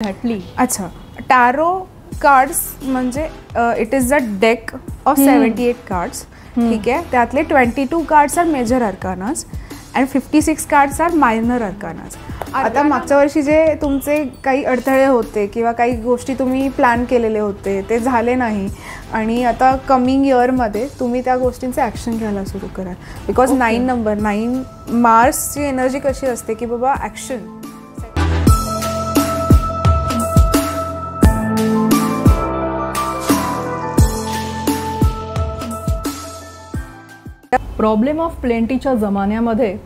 Exactly. अच्छा, tarot cards म्हणजे it is a deck of 78 cards. ठीक आहे, त्यातले 22 cards are major arcana and 56 cards are minor arcana. आता मागच्या वर्षी जे तुमचे काही अडथळे होते किंवा काही गोष्टी तुम्ही प्लॅन केलेले होते ते झाले नाही आणि आता कमिंग इयरमध्ये तुम्ही त्या गोष्टींचे ॲक्शन घ्यायला सुरू करा. बिकॉज 9 नंबर 9 मार्सची एनर्जी कशी असते की बाबा ॲक्शन. प्रॉब्लेम ऑफ प्लेंटीच्या जमान्यामध्ये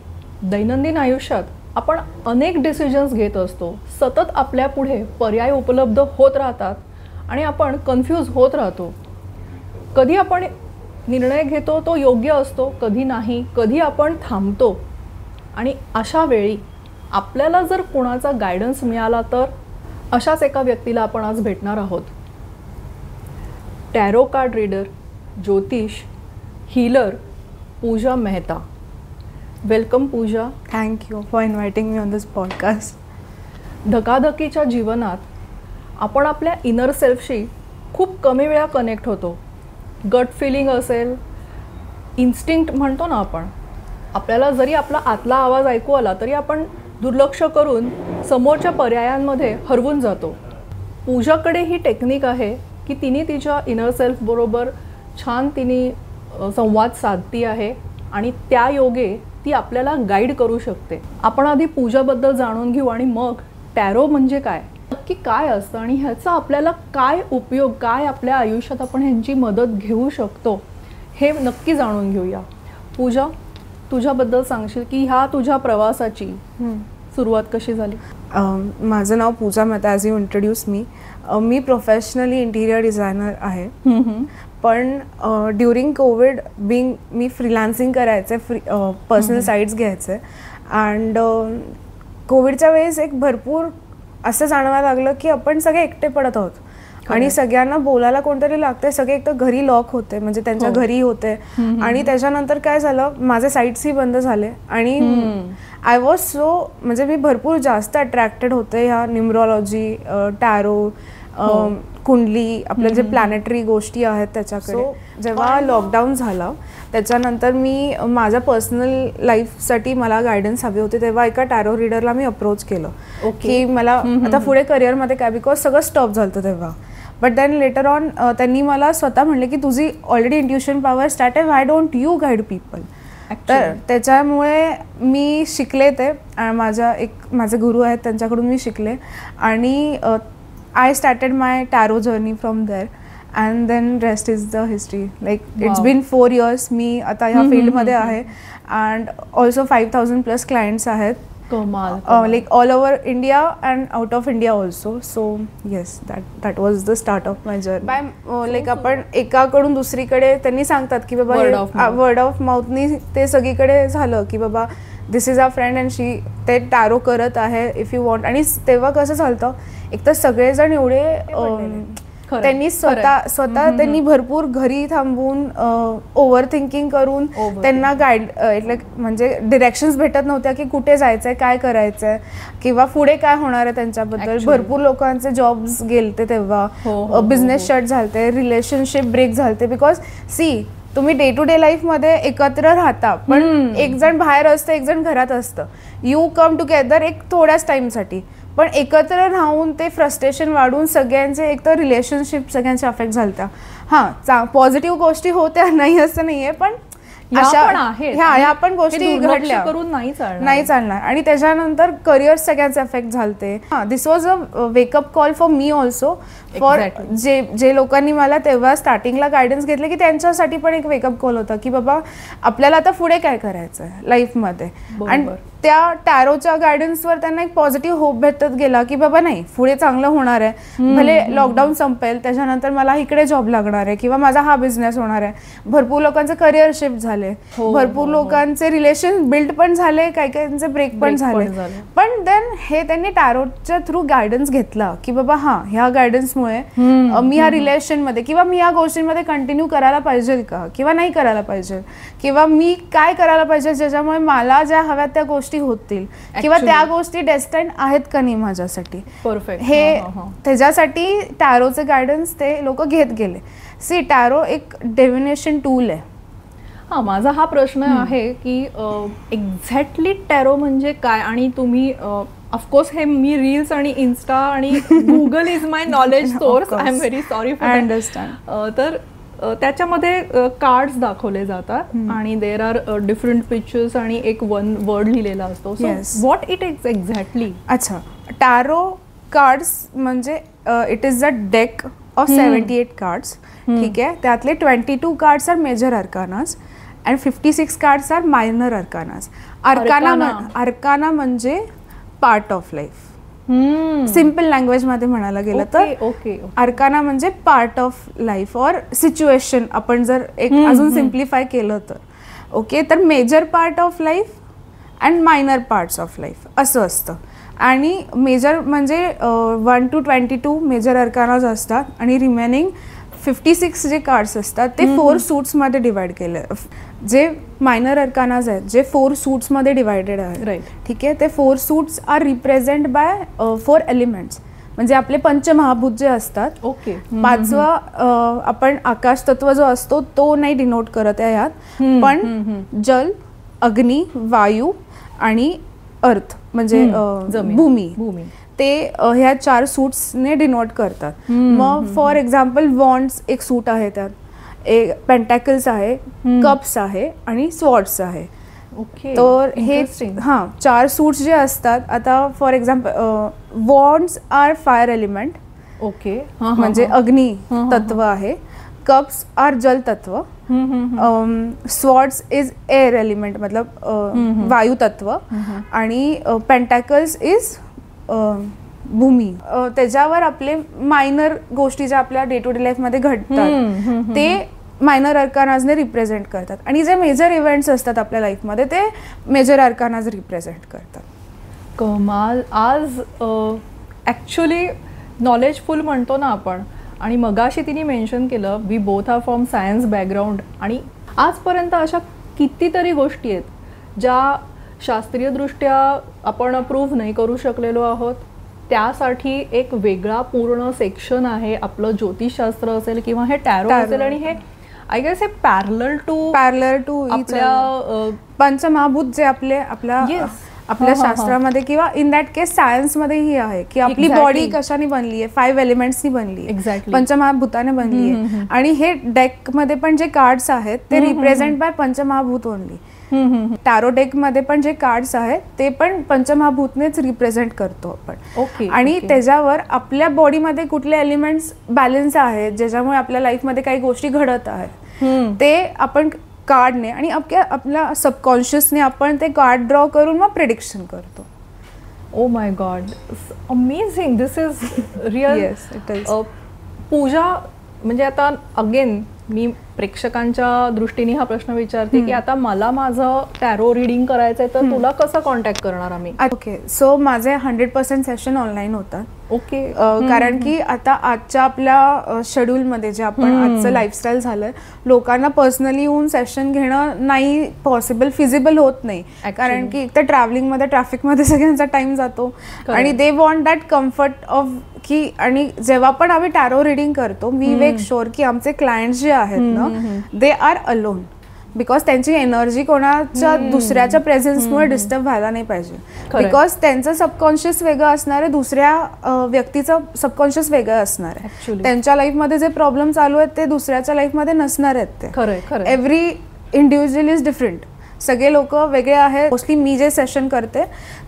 दैनंदिन आयुष्यात आपण अनेक डिसिजन्स घेत असतो. सतत आपल्या पुढे पर्याय उपलब्ध होत राहतात आणि आपण कन्फ्यूज होत राहतो. कधी आपण निर्णय घेतो तो योग्य असतो, कधी नाही, कधी आपण थांबतो. आणि अशा वेळी आपल्याला जर कोणाचा गायडन्स मिळाला तर अशाच एका व्यक्तीला आपण आज भेटणार आहोत. टॅरो कार्ड रीडर, ज्योतिष, healer Pooja Mehta. Welcome Pooja. Thank you for inviting me on this podcast. धकाधकीच्या जीवनात आपण आपल्या इनर सेल्फशी खूप कमी वेळा कनेक्ट होतो. गट फिलिंग असेल, इन्स्टिंक्ट म्हणतो ना आपण, आपल्याला जरी आपला आतला आवाज ऐकू आला तरी आपण दुर्लक्ष करून समोरच्या पर्यायांमध्ये हरवून जातो. पूजाकडे ही टेक्निक आहे की तिने तिच्या इनर सेल्फबरोबर छान संवाद साधती आहे आणि त्या योगे ती आपल्याला गाईड करू शकते. आपण आधी पूजाबद्दल जाणून घेऊ आणि मग टॅरो म्हणजे काय, नक्की काय असतं आणि ह्याचा आपल्याला काय उपयोग, काय आपल्या आयुष्यात आपण ह्यांची मदत घेऊ शकतो हे नक्की जाणून घेऊया. पूजा, तुझ्याबद्दल सांगशील की ह्या तुझ्या प्रवासाची सुरुवात कशी झाली? माझं नाव Pooja Mehta, as you introduce me. मी प्रोफेशनली इंटिरियर डिझायनर आहे. पण ड्युरिंग कोविड मी फ्रीलान्सिंग करायचे, पर्सनल साईट्स घ्यायचे. अँड कोविडच्या वेळेस एक भरपूर असं जाणवायला लागलं की आपण सगळे एकटे पडत आहोत आणि सगळ्यांना बोलायला कोणतरी लागते. सगळे एक तर घरी लॉक होते, म्हणजे त्यांच्या घरी होते. आणि त्याच्यानंतर काय झालं, माझे साईट्सही बंद झाले आणि आय वॉज म्हणजे मी भरपूर जास्त अट्रॅक्टेड होते ह्या न्यूमरॉलॉजी, टॅरो, कुंडली, आपल्या जे प्लॅनेटरी गोष्टी आहेत त्याच्याकडे. जेव्हा लॉकडाऊन झालं त्याच्यानंतर मी माझ्या पर्सनल लाईफसाठी मला गायडन्स हवी होती, तेव्हा एका टॅरो रीडरला मी अप्रोच केलं की मला आता पुढे करिअरमध्ये काय, बिकॉज सगळं स्टॉप झालं तेव्हा. बट देन लेटर ऑन त्यांनी मला स्वतः म्हणले की तुझी ऑलरेडी इंट्युशन पॉवर स्टार्ट आहे, व्हाय डोंट यू गाईड पीपल. तर त्याच्यामुळे मी शिकले ते. माझे गुरु आहेत त्यांच्याकडून मी शिकले आणि I started my tarot journey from there and then rest is the history. Like it's been 4 years मी आता ह्या फील्डमध्ये आहे and also 5000+ clients आहेत. कमाल. Like all over India and out of India also. So yes, that was the start of my journey. Like आपण एकाकडून दुसरीकडे त्यांनी सांगतात की बाबा वर्ड ऑफ माउथनी ते सगळीकडे झालं की बाबा दिस इज अ फ्रेंड अँड शी ते टॅरो करत आहे इफ यू वॉन्ट. आणि तेव्हा कसं झालं, एक तर सगळेजण एवढे त्यांनी स्वतः त्यांनी भरपूर घरी थांबून ओव्हर थिंकिंग करून त्यांना गाईड म्हणजे डिरेक्शन्स भेटत नव्हत्या की कुठे जायचंय, काय करायचंय किंवा पुढे काय होणार आहे त्यांच्याबद्दल. भरपूर लोकांचे जॉब्स गेलते तेव्हा, बिझनेस शट झालते, रिलेशनशिप ब्रेक झालते. बिकॉज तुम्ही डे टू डे लाईफमध्ये एकत्र राहता पण एक जण बाहेर असतं, एक जण घरात असतं. यू कम टुगेदर एक थोड्याच टाईमसाठी, पण एकत्र राहून ते फ्रस्ट्रेशन वाढून सगळ्यांचे एक तर रिलेशनशिप सगळ्यांचे अफेक्ट झालत्या. हां, पॉझिटिव्ह गोष्टी होत्या, नाही असं नाहीये, पण ह्या पण गोष्टी घडल्या करून नाही चालणार. आणि त्याच्यानंतर करिअर सगळ्यांचे अफेक्ट झालते. This was a wake up call for me also, for जे लोकांनी मला तेव्हा स्टार्टिंगला गायडन्स घेतले की त्यांच्यासाठी पण एक वेकअप कॉल होता की बाबा आपल्याला आता पुढे काय करायचं आहे लाईफमध्ये. आणि त्या टॅरोच्या गायडन्सवर त्यांना एक पॉझिटिव्ह होप भेटत गेला की बाबा नाही, पुढे चांगलं होणार आहे, भले लॉकडाऊन संपेल त्याच्यानंतर मला इकडे जॉब लागणार आहे किंवा माझा हा बिझनेस होणार आहे. भरपूर लोकांचे करिअर शिफ्ट झाले, भरपूर लोकांचे रिलेशन बिल्ड पण झाले, काही काहींचे ब्रेक पण झाले. पण देन हे त्यांनी टॅरोच्या थ्रू गायडन्स घेतला की बाबा ह्या गायडन्समुळे मी ह्या रिलेशनमध्ये किंवा मी ह्या गोष्टींमध्ये कंटिन्यू करायला पाहिजे का किंवा नाही करायला पाहिजे, किंवा मी काय करायला पाहिजे ज्याच्यामुळे मला ज्या हव्यात त्या गोष्टी गोष्टी होतील किंवा त्या गोष्टी डेस्टाईन आहेत का नाही माझ्यासाठी. परफेक्ट. हे त्याच्यासाठी टॅरोचे गायडन्स ते लोक घेत गेले. सी टॅरो एक डिव्हिनेशन टूल आहे. हां, माझा हा प्रश्न आहे की एक्झॅक्टली टॅरो म्हणजे काय. आणि तुम्ही ऑफकोर्स हे मी रील्स आणि इन्स्टा आणि Google is my knowledge source, I am very sorry for understand. तर त्याच्यामध्ये कार्ड्स दाखवले जातात आणि देर आर डिफरंट पिक्चर्स आणि एक वन वर्ड लिहिलेला असतो. So what it is exactly. अच्छा, टॅरो कार्ड्स म्हणजे it is a deck of 78 cards. ठीक आहे, त्यातले 22 cards are major arcana and 56 cards are minor arcana. Arcana म्हणजे part of life. Simple language मध्ये म्हणायला गेलं तर अर्काना म्हणजे part of life or situation. आपण जर एक अजून सिम्प्लिफाय केलं तर ओके, तर major part of life and minor parts of life असं असतं. आणि मेजर म्हणजे 1 to 22 मेजर अर्कानाज असतात आणि रिमेनिंग 56 जे कार्ड्स असतात ते 4 सूट्समध्ये डिवाइड केले. जे मायनर अर्कानाज आहेत जे 4 सूट्समध्ये डिवायडेड आहेत. ठीक आहे, ते 4 suits are represent by 4 elements. म्हणजे आपले पंचमहाभूत जे असतात. ओके. पाचवा आपण आकाश तत्व जो असतो तो नाही डिनोट करत आहे यात, पण जल, अग्नी, वायू आणि अर्थ म्हणजे भूमी ते ह्या 4 सूट्सने डिनोट करतात. मग फॉर एक्झाम्पल वॉन्ड्स एक सूट आहे, त्यात एक पेंटॅकल्स आहे, कप्स आहे आणि स्वॉर्ड्स आहे. तर हे 4 सूट्स जे असतात. आता for example wands are fire element. Okay, म्हणजे अग्नी तत्व आहे. कप्स आर जल तत्व. स्वॉर्ड्स इज एअर एलिमेंट मतलब वायू तत्व. आणि पेंटॅकल्स इज भूमी. त्याच्यावर आपले मायनर गोष्टी ज्या आपल्या डे टू डे लाईफ मध्ये घडतात ते मायनर अर्कानाजने रिप्रेझेंट करतात. आणि जे मेजर इव्हेंट्स असतात आपल्या लाईफमध्ये ते मेजर अर्कानाज रिप्रेझेंट करतात. कमाल. आज ॲक्च्युली नॉलेजफुल म्हणतो ना आपण. आणि मगाशी तिने मेन्शन केलं we both are from science background. आणि आजपर्यंत अशा कितीतरी गोष्टी आहेत ज्या शास्त्रीयदृष्ट्या आपण प्रूव्ह नाही करू शकलेलो आहोत. त्यासाठी एक वेगळा पूर्ण सेक्शन आहे. आपलं ज्योतिषशास्त्र असेल किंवा हे टॅरो असेल. आणि हे आय गेस हे पॅरलल टू आपल्या पंचमहाभूत जे आपल्या शास्त्रामध्ये किंवा इन दॅट केस सायन्समध्येही आहे की आपली बॉडी कशाने बनली आहे, 5 एलिमेंट्सनी बनली आहे, पंचमहाभूताने बनली आहे. आणि हे डेक मध्ये पण जे कार्ड्स आहेत ते रिप्रेझेंट बाय पंचमहाभूत ओनली. टॅरो डेक मध्ये पण जे कार्ड्स आहेत ते पण पंचमहाभूतनेच रिप्रेझेंट करतो आपण. आणि त्याच्यावर आपल्या बॉडीमध्ये कुठले एलिमेंट्स बॅलन्स आहेत ज्याच्यामुळे आपल्या लाईफमध्ये काही गोष्टी घडत आहेत ते आपण कार्डने आणि आपल्या सबकॉन्शियसने आपण ते कार्ड ड्रॉ करून मग प्रेडिक्शन करतो. Oh my God, amazing. This is real. Pooja म्हणजे आता अगेन मी प्रेक्षकांच्या दृष्टीने हा प्रश्न विचारते की आता मला माझं टॅरो रिडिंग करायचंय तर तुला कसं कॉन्टॅक्ट करणार आम्ही. ओके, सो माझे 100% सेशन ऑनलाईन होतात. ओके. कारण की आता आजच्या आपल्या शेड्यूलमध्ये जे आपण आजचं लाईफस्टाईल झालंय लोकांना पर्सनली येऊन सेशन घेणं नाही पॉसिबल, फिजिबल होत नाही. कारण की एक तर ट्रॅव्हलिंगमध्ये ट्रॅफिकमध्ये सगळ्यांचा टाइम जातो आणि they want that comfort of की. आणि जेव्हा पण आम्ही टॅरो रिडिंग करतो वी मेक शुअर की आमचे क्लायंट्स जे आहेत ना दे आर अलोन. बिकॉज त्यांची एनर्जी कोणाच्या दुसऱ्याच्या प्रेझेन्समुळे डिस्टर्ब व्हायला नाही पाहिजे. बिकॉज त्यांचं सबकॉन्शियस वेगळं असणार आहे, दुसऱ्या व्यक्तीचं सबकॉन्शियस वेगळं असणार आहे. त्यांच्या लाईफमध्ये जे प्रॉब्लेम चालू आहेत ते दुसऱ्याच्या लाईफमध्ये नसणार आहेत. ते एव्हरी इंडिव्हिज्युअल इज डिफरंट. सगळे लोक वेगळे आहेत. मोस्टली मी जे सेशन करते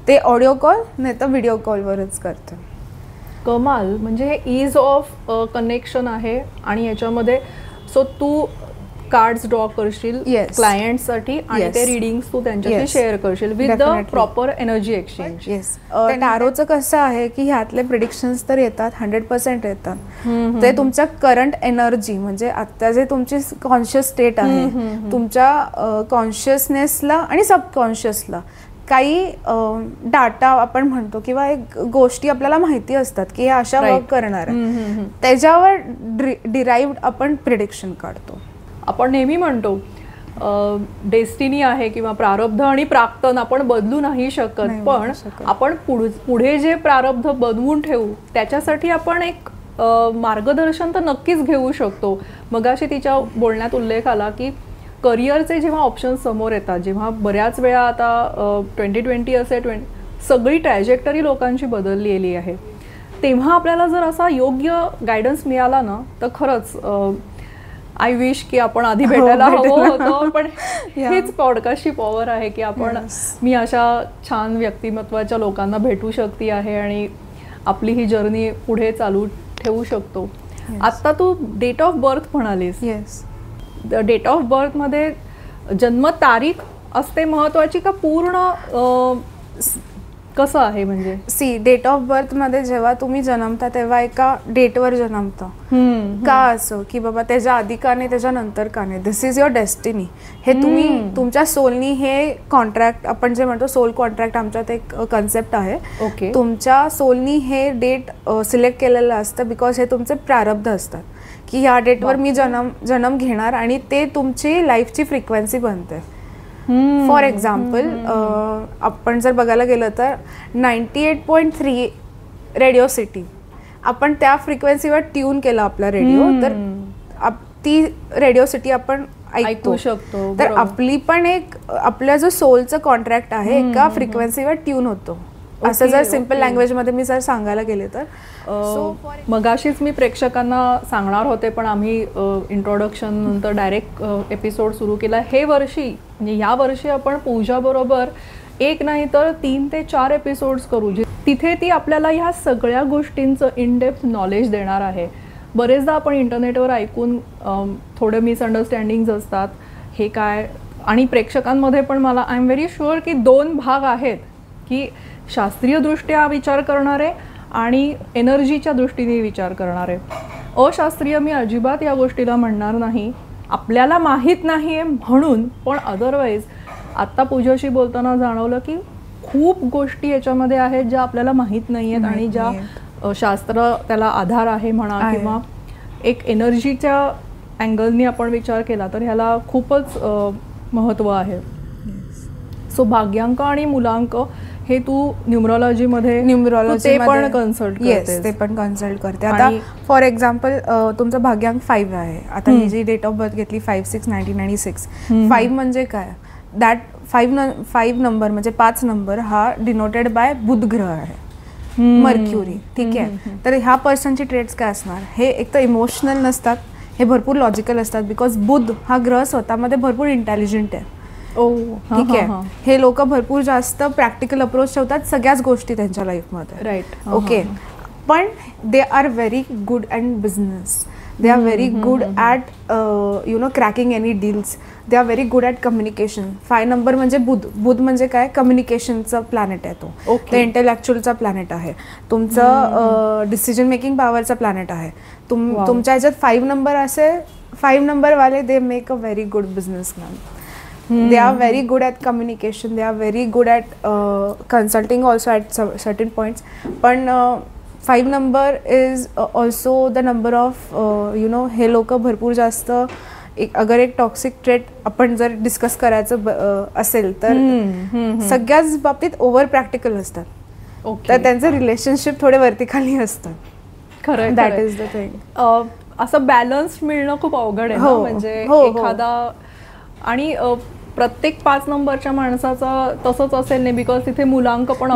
ते ऑडिओ कॉल नाही तर व्हिडिओ कॉलवरच करते. कमाल. म्हणजे हे इज ऑफ कनेक्शन आहे. आणि याच्यामध्ये सो तू कार्ड्स ड्रॉ करशील क्लायंटसाठी आणि ते रिडिंग्स तू त्यांच्याशी शेअर करशील with the proper energy exchange. Yes. टॅरोचं कसं आहे की ह्यातले प्रिडिक्शन्स तर येतात 100% येतात. ते तुमच्या करंट एनर्जी म्हणजे आता जे तुमची कॉन्शियस स्टेट आहे तुमच्या कॉन्शियसनेसला आणि सबकॉन्शियसला काही डाटा आपण म्हणतो किंवा एक गोष्टी आपल्याला माहिती असतात की हे अशा वर्क करणार आहे त्याच्यावर डिराइव्ड आपण प्रिडिक्शन काढतो. आपण नेहमी म्हणतो डेस्टिनी आहे किंवा प्रारब्ध आणि प्राक्तन आपण बदलू नाही शकत, पण आपण पुढे जे प्रारब्ध बनवून ठेवू त्याच्यासाठी आपण एक मार्गदर्शन तर नक्कीच घेऊ शकतो. मगाशी तिच्या बोलण्यात उल्लेख आला की करिअरचे जेव्हा ऑप्शन्स समोर येतात, जेव्हा बऱ्याच वेळा आता 2020 असे सगळी ट्रॅजेक्टरी लोकांची बदललेली आहे, तेव्हा आपल्याला जर असा योग्य गायडन्स मिळाला ना तर खरंच आय विश की आपण आधी भेटायला हवं होतं. पण हेच पॉडकास्टची पॉवर आहे की आपण मी अशा छान व्यक्तिमत्वाच्या लोकांना भेटू शकते आहे आणि आपली ही जर्नी पुढे चालू ठेवू शकतो. आत्ता तू डेट ऑफ बर्थ म्हणालीस. येस. डेट ऑफ बर्थमध्ये जन्म तारीख असते महत्वाची का पूर्ण कसं आहे? म्हणजे सी डेट ऑफ बर्थमध्ये जेव्हा तुम्ही जन्मता तेव्हा एका डेटवर जन्मता. का असं की बाबा त्याच्या आधी का नाही त्याच्या नंतर का नाही, दिस इज युअर डेस्टिनी. हे तुम्ही तुमच्या सोलनी हे कॉन्ट्रॅक्ट आपण जे म्हणतो सोल कॉन्ट्रॅक्ट आमच्यात एक कन्सेप्ट आहे. ओके. तुमच्या सोलनी हे डेट सिलेक्ट केलेलं असतं बिकॉज हे तुमचे प्रारब्ध असतात की ह्या डेटवर मी जन्म घेणार आणि ते तुमची लाईफची फ्रिक्वेन्सी बनते. फॉर एक्झाम्पल आपण जर बघायला गेलं तर 98.3 रेडिओ सिटी आपण त्या फ्रिक्वेन्सीवर ट्यून केला आपला रेडिओ, तर ती रेडिओ सिटी आपण ऐकू शकतो. तर आपली पण एक आपला जो सोलचं कॉन्ट्रॅक्ट आहे एका फ्रिक्वेन्सीवर ट्यून होतो. असं जर सिम्पल लँग्वेजमध्ये मी जर सांगायला गेले तर मगाशीच मी प्रेक्षकांना सांगणार होते पण आम्ही इंट्रोडक्शन नंतर डायरेक्ट एपिसोड सुरू केला. हे वर्षी म्हणजे या वर्षी आपण पूजा बरोबर एक नाही तर 3 ते 4 एपिसोड्स करू, तिथे ती आपल्याला ह्या सगळ्या गोष्टींचं इन डेप्थ नॉलेज देणार आहे. बरेचदा आपण इंटरनेटवर ऐकून थोडे मिसअंडरस्टँडिंग्स असतात हे काय, आणि प्रेक्षकांमध्ये पण मला आय एम व्हेरी शुअर की 2 भाग आहेत की शास्त्रीयदृष्ट्या विचार करणारे आणि एनर्जीच्या दृष्टीने विचार करणारे. अशास्त्रीय मी अजिबात या गोष्टीला म्हणणार नाही, आपल्याला माहीत नाही आहे म्हणून, पण अदरवाईज आत्ता पूजाशी बोलताना जाणवलं की खूप गोष्टी याच्यामध्ये आहेत ज्या आपल्याला माहीत नाही आहेत आणि ज्या शास्त्र त्याला आधार आहे म्हणा किंवा एक एनर्जीच्या अँगलनी आपण विचार केला तर ह्याला खूपच महत्त्व आहे. सो भाग्यांक आणि मूलांक हे तू न्यूमरॉलॉजीमध्ये पण कन्सल्ट करतेस? ते पण कन्सल्ट करते. आता फॉर एक्झाम्पल तुमचं भाग्यांक 5 आहे. आता ही जी डेट ऑफ बर्थ घेतली 5/6/1996. 5 म्हणजे काय? दॅट 5 नंबर म्हणजे 5 नंबर हा डिनोटेड बाय बुध ग्रह आहे, मर्क्युरी. ठीक आहे. तर ह्या पर्सनची ट्रेट्स काय असणार? हे एक तर इमोशनल नसतात, हे भरपूर लॉजिकल असतात बिकॉज बुध हा ग्रह स्वतःमध्ये भरपूर इंटेलिजंट आहे. ठीक आहे. हे लोक भरपूर जास्त प्रॅक्टिकल अप्रोच ठेवतात सगळ्याच गोष्टी त्यांच्या लाईफमध्ये. राईट. ओके. पण they are very good at business, they are very good at cracking any deals, they are very good at communication. 5 number म्हणजे बुध म्हणजे काय? कम्युनिकेशनचा प्लॅनेट आहे तो. ते इंटेलेक्च्युअलचा प्लॅनेट आहे, तुमचं डिसिजन मेकिंग पॉवरचा प्लॅनेट आहे. तुमच्या ह्याच्यात 5 नंबर असेल, 5 नंबरवाले they make a very good businessman. They are very good at communication, they are very good at consulting also at certain points. But 5 number is also the number of हे लोक भरपूर जास्त अगर एक टॉक्सिक ट्रेट आपण जर discuss करायचं असेल तर सगळ्याच बाबतीत ओव्हर प्रॅक्टिकल असतात. तर त्यांचं रिलेशनशिप थोडे वरती खाली असतात. खरं, दॅट इज द थिंग. असं बॅलन्स मिळणं खूप अवघड आहे. म्हणजे एखादा आणि प्रत्येक 5 नंबरच्या माणसाचा तसंच असेल नाही बिकॉज तिथे मूलांक पण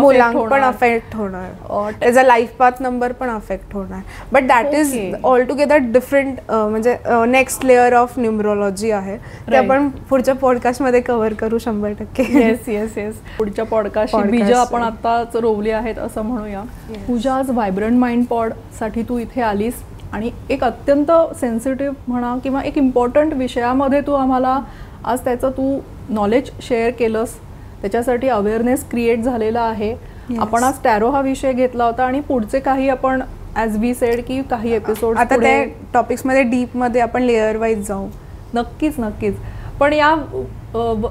अफेक्ट होणार, त्याचा लाईफ पाथ नंबर पण अफेक्ट होणार. But that is all together different, म्हणजे नेक्स्ट लेअर ऑफ न्यूमरॉलॉजी आहे. ते आपण पुढच्या पॉडकास्टमध्ये कव्हर करू 100%. येस. पुढच्या पॉडकास्टची बीज आपण आत्ताच रोवली आहेत असं म्हणूया. पूजा, आज व्हायब्रंट माइंड पॉड साठी तू इथे आलीस आणि एक अत्यंत सेन्सिटिव्ह म्हणा किंवा एक इम्पॉर्टंट विषयामध्ये तू आम्हाला आज त्याचं तू नॉलेज शेअर केलंस, त्याच्यासाठी अवेअरनेस क्रिएट झालेला आहे. आपण आज टॅरो हा विषय घेतला होता आणि पुढचे काही आपण ॲज वी सेड की काही एपिसोड आता त्या टॉपिक्समध्ये डीपमध्ये आपण लेअर वाईज जाऊ. नक्कीच. पण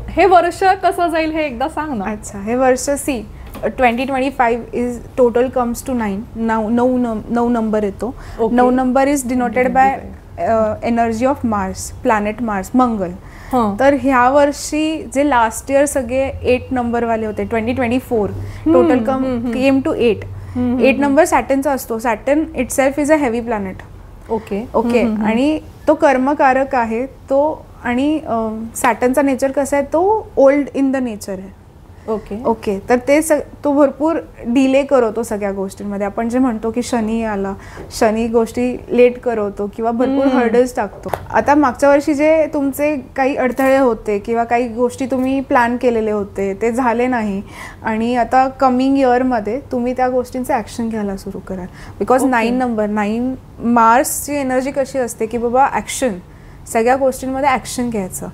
हे वर्ष कसं जाईल हे एकदा सांग ना. अच्छा, हे वर्ष 2025 is total comes to 9. 9 number येतो. 9 number is denoted by energy of Mars, planet Mars, Mangal. तर ह्या वर्षी जे लास्ट इयर सगळे 8 नंबरवाले होते 2024 टोटल केम टू 8 नंबर सॅटर्नचा असतो. Saturn it self is a heavy planet. Okay आणि तो कर्मकारक आहे तो. आणि सॅटर्नचा नेचर कसा आहे, तो ओल्ड इन द नेचर आहे. ओके तर ते तो भरपूर डिले करवतो सगळ्या गोष्टींमध्ये. आपण जे म्हणतो की शनी आला, शनी गोष्टी लेट करवतो किंवा भरपूर हर्डल्स टाकतो. आता मागच्या वर्षी जे तुमचे काही अडथळे होते किंवा काही गोष्टी तुम्ही प्लॅन केलेले होते ते झाले नाही, आणि आता कमिंग इयरमध्ये तुम्ही त्या गोष्टींचे ॲक्शन घ्यायला सुरू कराल. बिकॉज 9 मार्सची एनर्जी कशी असते की बाबा ॲक्शन, सगळ्या गोष्टींमध्ये ॲक्शन घ्यायचं.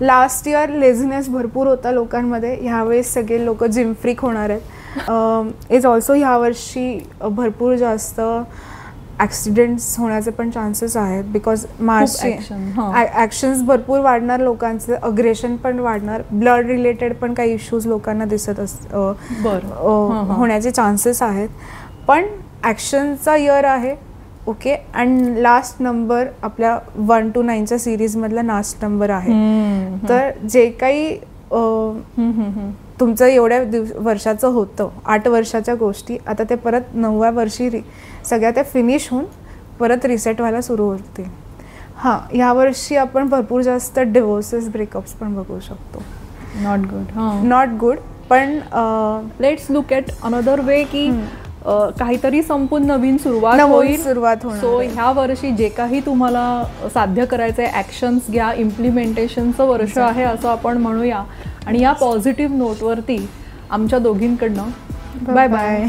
लास्ट इयर लेझीनेस भरपूर होता लोकांमध्ये, ह्यावेळेस सगळे लोक जिम फ्रीक होणार आहेत. इज ऑल्सो ह्या वर्षी भरपूर जास्त ॲक्सिडेंट्स होण्याचे पण चान्सेस आहेत. बिकॉज मार्सचे ॲक्शन्स भरपूर वाढणार, लोकांचे अग्रेशन पण वाढणार, ब्लड रिलेटेड पण काही इश्यूज लोकांना दिसत होण्याचे चान्सेस आहेत. पण ॲक्शनचा इयर आहे. ओके. अँड लास्ट नंबर आपल्या 1 to 9च्या सिरीजमधला लास्ट नंबर आहे. तर जे काही तुमचं एवढ्या वर्षाचं होतं, 8 वर्षाच्या गोष्टी, आता ते परत 9व्या वर्षी सगळ्या त्या फिनिश होऊन परत रिसेट व्हायला सुरू होते. हां, ह्या वर्षी आपण भरपूर जास्त डिवोर्सेस, ब्रेकअप्स पण बघू शकतो. Not good. पण let's look at another way की काहीतरी संपून नवीन सुरुवात होईल. सो ह्या वर्षी जे काही तुम्हाला साध्य करायचं आहे, ॲक्शन्स घ्या, इम्प्लिमेंटेशनचं वर्ष आहे असं आपण म्हणूया. आणि या पॉझिटिव्ह नोटवरती आमच्या दोघींकडनं बाय बाय.